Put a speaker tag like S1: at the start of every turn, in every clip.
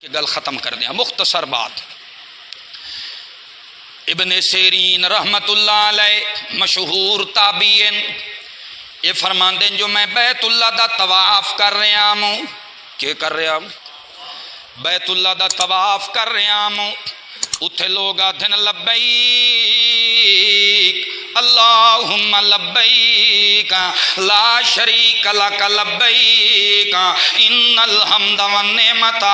S1: کہ گل ختم کر دیا مختصر بات۔ ابن سیرین رحمت اللہ علیہ مشہور تابعین یہ فرماندے جو میں بیت اللہ دا طواف کر رہا ہوں، کیا کر رہا ہوں؟ بیت اللہ دا طواف کر رہا ہوں، اتھے لوگ آدھن لبیک اللہم لبیک لا شریک لک لبیک ان الحمد والنعمت،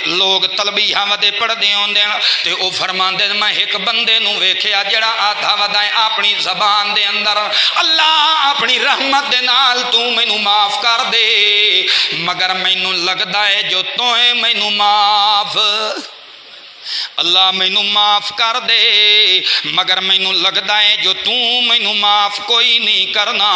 S1: لوگ تلبیہ ودے پڑھ دے ہوندے تے او فرماندے میں ایک بندے نو ویکھیا جڑا آدھا ودائے اپنی زبان دے اندر اللہ اپنی رحمت دے نال تو مینوں معاف کر دے، مگر مینوں لگدا ہے جو تویں مینوں معاف، اللہ مینوں معاف کر دے مگر مینوں لگدا ہے جو تو مینوں معاف کوئی نہیں کرنا۔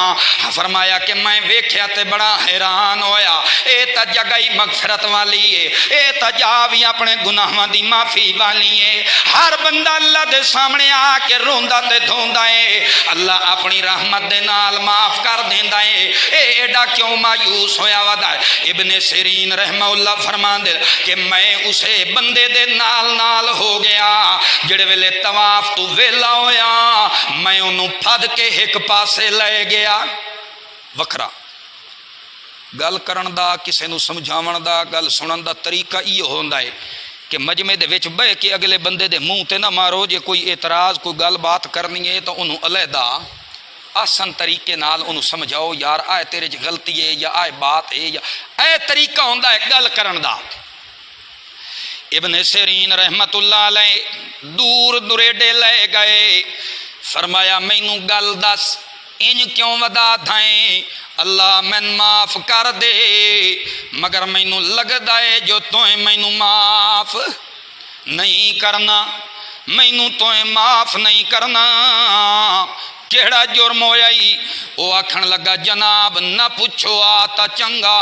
S1: فرمایا کہ میں ویکھیا تے بڑا حیران ہویا، اے تا جگہ ہی مغفرت والی ہے، اے تا جا بھی اپنے گناہاں دی معافی والی ہے، ہر بندہ اللہ دے سامنے آ کے روندا تے دھوندا ہے، اللہ اپنی رحمت دے نال معاف کر دیندا ہے، اے ایڈا کیوں مایوس ہویا ودا ہے؟ ابن سیرین رحمہ اللہ فرماندے کہ میں اسے بندے دے نال ہو گیا جڑے ویلے طواف تو ویلا ہویا میں انہوں پھد کے ایک پاسے لے گیا۔ وکھرا گل کرن دا، کسے نو سمجھاون دا، گل سنن دا طریقہ یہ ہوندا ہے کہ مجمع دے وچ بہ کے اگلے بندے دے منہ تے نہ مارو، جے کوئی اعتراض کوئی گل بات کرنی ہے تو انہوں علیحدہ آسان طریقے نال انہوں سمجھاؤ، یار آئے تیرے چ غلطی ہے یا آئے بات ہے یا اے طریقہ ہوندا ہے گل کرن دا۔ ابن سیرین رحمت اللہ علیہ دور دریڈے لے گئے، فرمایا مینوں گل دس انج کیوں ودا تھائیں، اللہ میں معاف کر دے مگر مینوں لگدا ہے جو تویں مینوں معاف نہیں کرنا، مینوں تویں معاف نہیں کرنا، کیڑا جرم ہویا ہی؟ وہ آکھن لگا جناب نہ پوچھو آتا چنگا۔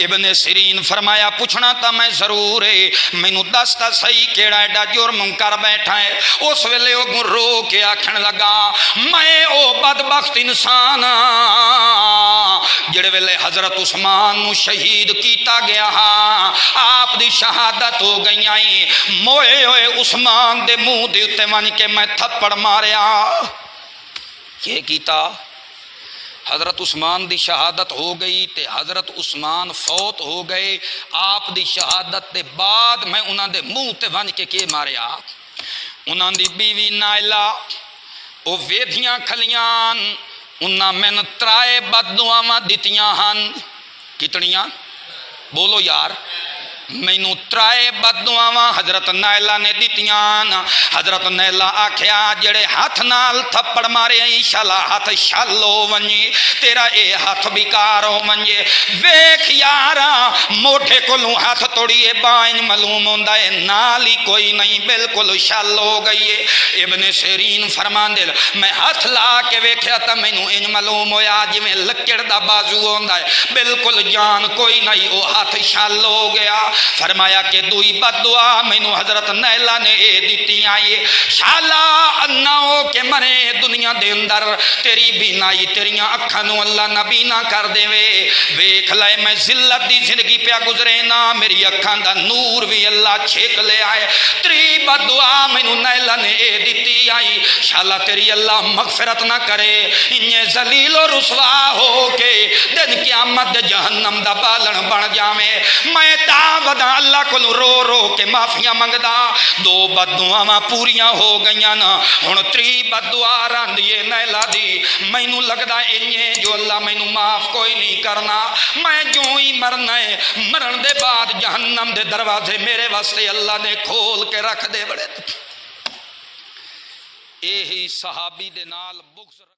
S1: ابن سیرین فرمایا پوچھنا تا میں ضرور ہے، مینوں دستا صحیح کیڑا ایڈا جرم کر بیٹھا ہے۔ اس ویلے وہ رو کے آکھن لگا میں او بدبخت انسان جڑے ویلے حضرت عثمان نو شہید کیتا گیا آپ دی شہادت ہو گئی، موئے ہوئے عثمان دے منہ دے اتے ون کے میں تھپڑ ماریا۔ یہ کیتا حضرت عثمان دی شہادت ہو گئی تے حضرت عثمان فوت ہو گئے، آپ دی شہادت دے بعد میں انہاں دے منہ تے ون کے ماریا۔ انہاں دی بیوی نائلہ او ویدھیاں کھلیاں، انہاں میں ترائے بد دعاواں دتیاں ہن، کتنیاں بولو یار، مینوں ترائے بد دعاواں حضرت نائلہ نے دتیاں۔ حضرت نائلہ آکھیا جڑے ہاتھ نال تھپڑ مارے انشاءاللہ ہاتھ شل ہو ونجے، تیرا اے ہاتھ بیکار ہو ونجے، ویکھ یارا موٹے کولوں ہاتھ توڑیے بائیں معلوم ہوندا ہے نال ہی کوئی نہیں، بالکل شل ہو گئی ہے۔ ابن سیرین فرماندے میں ہاتھ لا کے ویکھیا تا مینوں انج معلوم ہویا جویں لکڑ دا بازو ہوندا ہے، بالکل جان کوئی نہیں، او ہاتھ شل ہو گیا۔ فرمایا کہ دوئی بد دعا مینوں حضرت نیلہ نے اے دیتی آئی، شالا اناؤ کے مرے دنیا دے اندر تیری بینائی تیریاں اکھاں نو اللہ نہ بینا کر دے وے، ویکھ لائے میں ذلت دی زندگی پیا گزرے نا، میری اکھاں دا نور بھی اللہ چھیک لے آئے۔ تری بد دعا مینوں نیلہ نے اے دیتی آئی، شالا تیری اللہ مغفرت نہ کرے، انہیں ذلیل و رسوا ہو کے دن قیامت جہنم دا بالن بن جاویں، میں ودا اللہ کو رو رو کے معافیاں منگدا۔ دو بد دعاواں پوریاں ہو گئیاں نا، ہن تری بد دعا راندیے نیلہ دی، مینوں لگدا انہیں جو اللہ مینوں معاف کوئی نہیں کرنا، میں جو ہی مرنا ہے مرن دے بعد جہنم دے دروازے میرے واسطے اللہ نے کھول کے رکھ دے بڑے۔ یہی صحابی دے نال بغض